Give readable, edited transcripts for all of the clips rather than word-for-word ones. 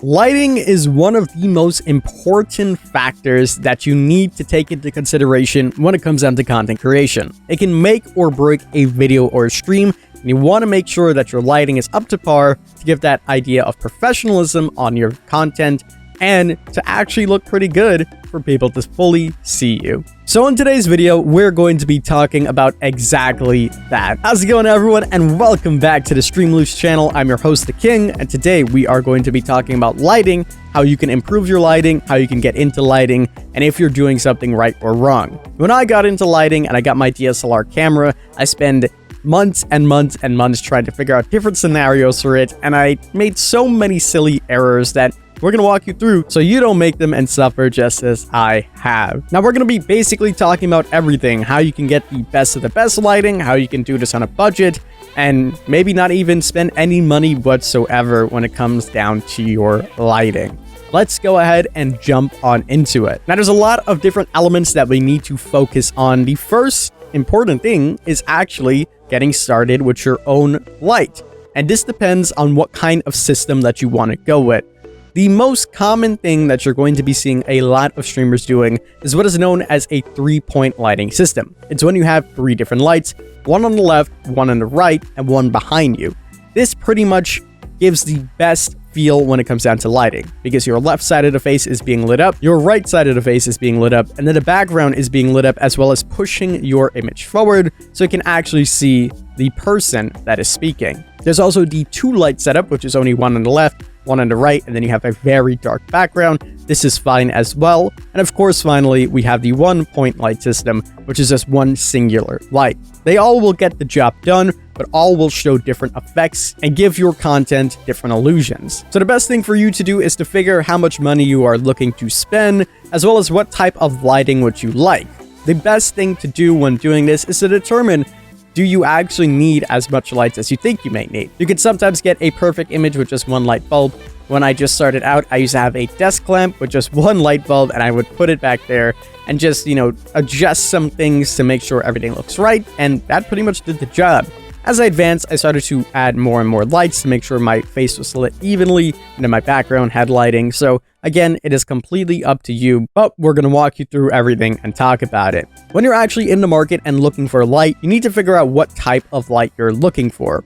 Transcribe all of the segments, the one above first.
Lighting is one of the most important factors that you need to take into consideration when it comes down to content creation. It can make or break a video or a stream, and you want to make sure that your lighting is up to par to give that idea of professionalism on your content and to actually look pretty good for people to fully see you. So in today's video, we're going to be talking about exactly that. How's it going, everyone? And welcome back to the Streamloots channel. I'm your host, TheKing, and today we are going to be talking about lighting, how you can improve your lighting, how you can get into lighting, and if you're doing something right or wrong. When I got into lighting and I got my DSLR camera, I spent months and months and months trying to figure out different scenarios for it, and I made so many silly errors that we're going to walk you through so you don't make them and suffer just as I have. Now, we're going to be basically talking about everything, how you can get the best of the best lighting, how you can do this on a budget, and maybe not even spend any money whatsoever when it comes down to your lighting. Let's go ahead and jump on into it. Now, there's a lot of different elements that we need to focus on. The first important thing is actually getting started with your own light. And this depends on what kind of system that you want to go with. The most common thing that you're going to be seeing a lot of streamers doing is what is known as a 3-point lighting system. It's when you have 3 different lights, one on the left, one on the right, and one behind you. This pretty much gives the best feel when it comes down to lighting, because your left side of the face is being lit up, your right side of the face is being lit up, and then the background is being lit up, as well as pushing your image forward so you can actually see the person that is speaking. There's also the 2 light setup, which is only one on the left, one on the right, and then you have a very dark background. This is fine as well. And of course, finally, we have the 1-point light system, which is just one singular light. They all will get the job done, but all will show different effects and give your content different illusions. So the best thing for you to do is to figure how much money you are looking to spend, as well as what type of lighting would you like. The best thing to do when doing this is to determine, do you actually need as much lights as you think you may need? You can sometimes get a perfect image with just one light bulb. When I just started out, I used to have a desk lamp with just one light bulb, and I would put it back there and just, adjust some things to make sure everything looks right, and that pretty much did the job. As I advanced, I started to add more and more lights to make sure my face was lit evenly and then my background had lighting. So again, it is completely up to you, but we're going to walk you through everything and talk about it. When you're actually in the market and looking for a light, you need to figure out what type of light you're looking for.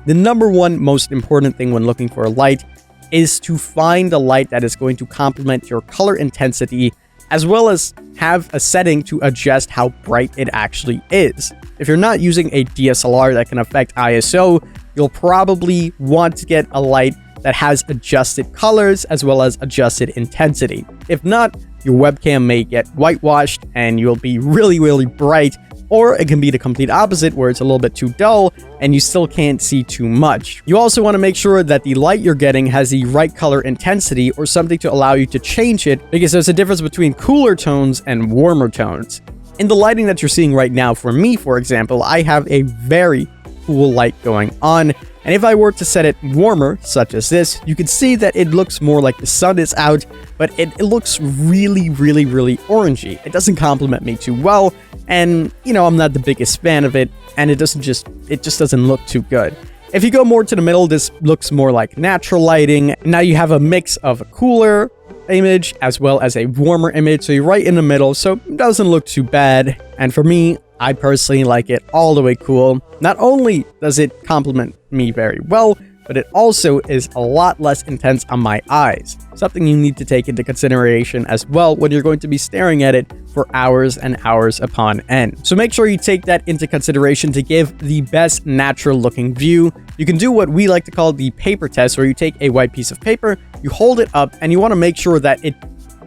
The number one most important thing when looking for a light is to find a light that is going to complement your color intensity, as well as have a setting to adjust how bright it actually is. If you're not using a DSLR that can affect ISO, you'll probably want to get a light that has adjusted colors as well as adjusted intensity. If not, your webcam may get whitewashed and you'll be really, really bright, or it can be the complete opposite where it's a little bit too dull and you still can't see too much. You also want to make sure that the light you're getting has the right color intensity or something to allow you to change it, because there's a difference between cooler tones and warmer tones. In the lighting that you're seeing right now, for me, for example, I have a very cool light going on. And if I were to set it warmer, such as this, you can see that it looks more like the sun is out, but it looks really, really, really orangey. It doesn't complement me too well, and, I'm not the biggest fan of it, and it just doesn't look too good. If you go more to the middle, this looks more like natural lighting. Now you have a mix of a cooler image as well as a warmer image, so you're right in the middle, so it doesn't look too bad. And for me, I personally like it all the way cool. Not only does it complement me very well, but it also is a lot less intense on my eyes. Something you need to take into consideration as well when you're going to be staring at it for hours and hours upon end. So make sure you take that into consideration to give the best natural looking view. You can do what we like to call the paper test, where you take a white piece of paper, you hold it up, and you want to make sure that it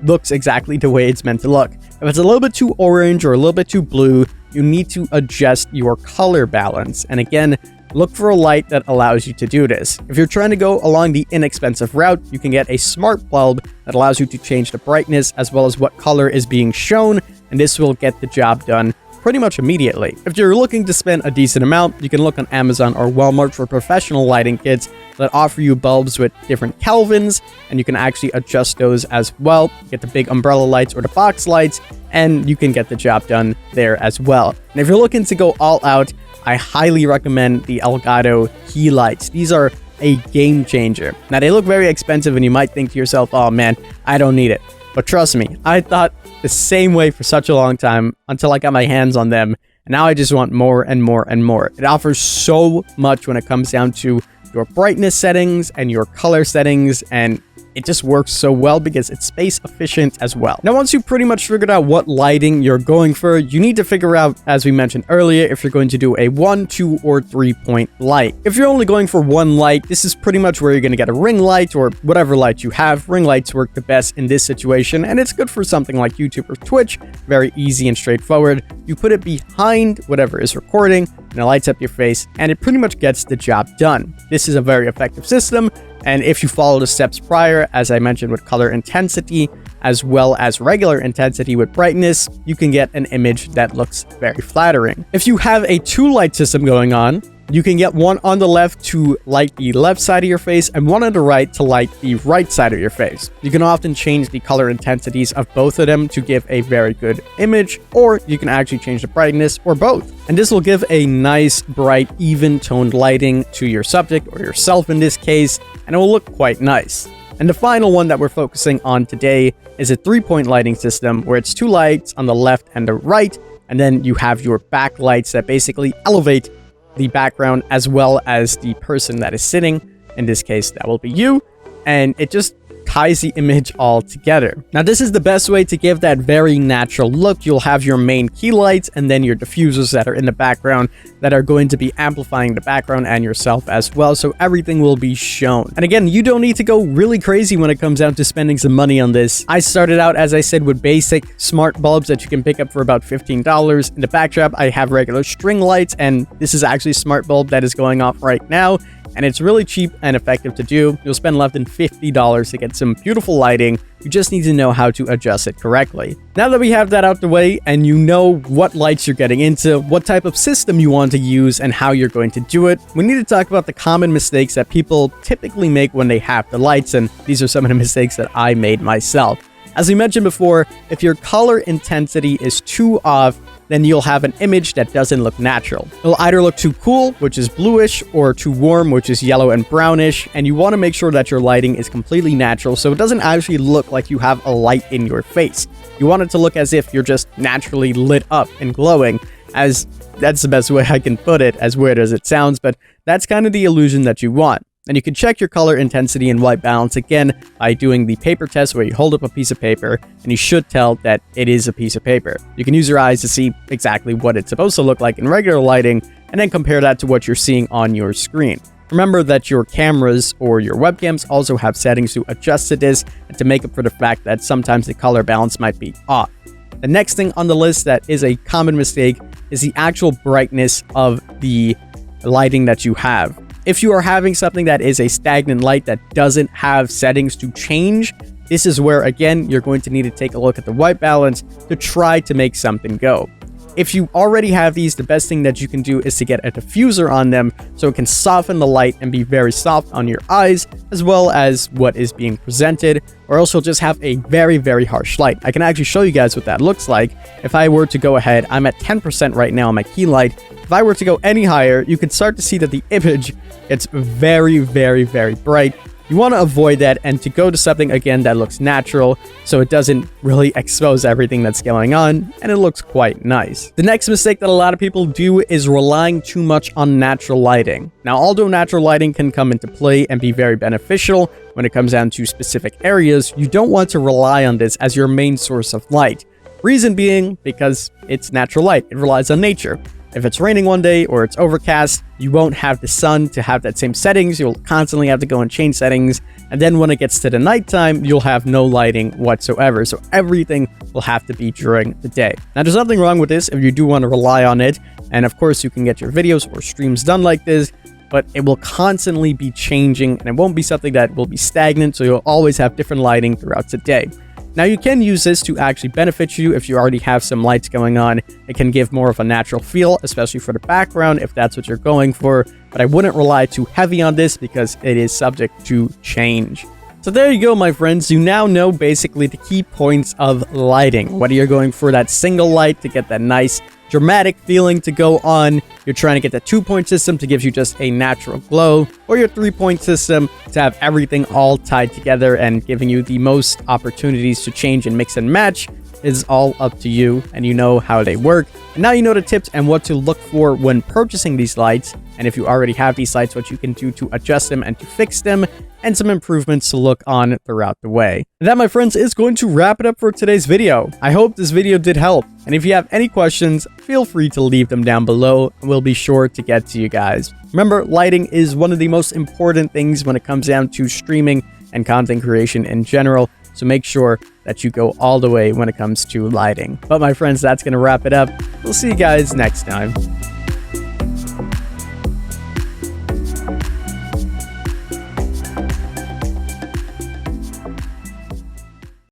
looks exactly the way it's meant to look. If it's a little bit too orange or a little bit too blue, you need to adjust your color balance. And again, look for a light that allows you to do this. If you're trying to go along the inexpensive route, you can get a smart bulb that allows you to change the brightness as well as what color is being shown, and this will get the job done pretty much immediately. If you're looking to spend a decent amount, you can look on Amazon or Walmart for professional lighting kits that offer you bulbs with different kelvins, and you can actually adjust those as well. Get the big umbrella lights or the box lights, and you can get the job done there as well. And if you're looking to go all out, I highly recommend the Elgato key lights. These are a game changer. Now, they look very expensive and you might think to yourself, oh man, I don't need it. But trust me, I thought the same way for such a long time until I got my hands on them. And now I just want more and more and more. It offers so much when it comes down to your brightness settings and your color settings, and it just works so well because it's space efficient as well. Now, once you pretty much figured out what lighting you're going for, you need to figure out, as we mentioned earlier, if you're going to do a 1, 2, or 3-point light. If you're only going for one light, this is pretty much where you're going to get a ring light or whatever light you have. Ring lights work the best in this situation, and it's good for something like YouTube or Twitch. Very easy and straightforward. You put it behind whatever is recording, and it lights up your face, and it pretty much gets the job done. This is a very effective system. And if you follow the steps prior, as I mentioned with color intensity, as well as regular intensity with brightness, you can get an image that looks very flattering. If you have a 2-light system going on, you can get one on the left to light the left side of your face and one on the right to light the right side of your face. You can often change the color intensities of both of them to give a very good image, or you can actually change the brightness or both. And this will give a nice, bright, even toned lighting to your subject or yourself in this case, and it will look quite nice. And the final one that we're focusing on today is a 3-point lighting system where it's 2 lights on the left and the right, and then you have your backlights that basically elevate the background as well as the person that is sitting. In this case, that will be you, and it just ties the image all together. Now, this is the best way to give that very natural look. You'll have your main key lights and then your diffusers that are in the background that are going to be amplifying the background and yourself as well, so everything will be shown. And again, you don't need to go really crazy when it comes down to spending some money on this. I started out, as I said, with basic smart bulbs that you can pick up for about $15. In the backdrop, I have regular string lights, and this is actually a smart bulb that is going off right now. And it's really cheap and effective to do. You'll spend less than $50 to get some beautiful lighting. You just need to know how to adjust it correctly. Now that we have that out the way and you know what lights you're getting into, what type of system you want to use, and how you're going to do it, we need to talk about the common mistakes that people typically make when they have the lights, and these are some of the mistakes that I made myself. As we mentioned before, if your color intensity is too off, then you'll have an image that doesn't look natural. It'll either look too cool, which is bluish, or too warm, which is yellow and brownish, and you want to make sure that your lighting is completely natural so it doesn't actually look like you have a light in your face. You want it to look as if you're just naturally lit up and glowing, as that's the best way I can put it, as weird as it sounds, but that's kind of the illusion that you want. And you can check your color intensity and white balance again by doing the paper test, where you hold up a piece of paper and you should tell that it is a piece of paper. You can use your eyes to see exactly what it's supposed to look like in regular lighting and then compare that to what you're seeing on your screen. Remember that your cameras or your webcams also have settings to adjust to this and to make up for the fact that sometimes the color balance might be off. The next thing on the list that is a common mistake is the actual brightness of the lighting that you have. If you are having something that is a stagnant light that doesn't have settings to change, this is where, again, you're going to need to take a look at the white balance to try to make something go. If you already have these, the best thing that you can do is to get a diffuser on them so it can soften the light and be very soft on your eyes, as well as what is being presented, or else you'll just have a very, very harsh light. I can actually show you guys what that looks like. If I were to go ahead, I'm at 10% right now on my key light. If I were to go any higher, you can start to see that the image, it's very, very, very bright. You want to avoid that and to go to something, again, that looks natural so it doesn't really expose everything that's going on, and it looks quite nice. The next mistake that a lot of people do is relying too much on natural lighting. Now, although natural lighting can come into play and be very beneficial when it comes down to specific areas, you don't want to rely on this as your main source of light. Reason being, because it's natural light. It relies on nature. If it's raining one day or it's overcast, you won't have the sun to have that same settings. You'll constantly have to go and change settings. And then when it gets to the nighttime, you'll have no lighting whatsoever. So everything will have to be during the day. Now, there's nothing wrong with this if you do want to rely on it. And of course, you can get your videos or streams done like this, but it will constantly be changing and it won't be something that will be stagnant. So you'll always have different lighting throughout the day. Now, you can use this to actually benefit you if you already have some lights going on. It can give more of a natural feel, especially for the background, if that's what you're going for. But I wouldn't rely too heavy on this because it is subject to change. So there you go, my friends. You now know basically the key points of lighting. Whether you're going for that single light to get that nice dramatic feeling to go on, you're trying to get the 2-point system to give you just a natural glow, or your 3-point system to have everything all tied together and giving you the most opportunities to change and mix and match, is all up to you, and you know how they work. And now you know the tips and what to look for when purchasing these lights, and if you already have these lights, what you can do to adjust them and to fix them, and some improvements to look on throughout the way. And that, my friends, is going to wrap it up for today's video. I hope this video did help, and if you have any questions, feel free to leave them down below, and we'll be sure to get to you guys. Remember, lighting is one of the most important things when it comes down to streaming and content creation in general, so make sure that you go all the way when it comes to lighting. But my friends, that's going to wrap it up. We'll see you guys next time.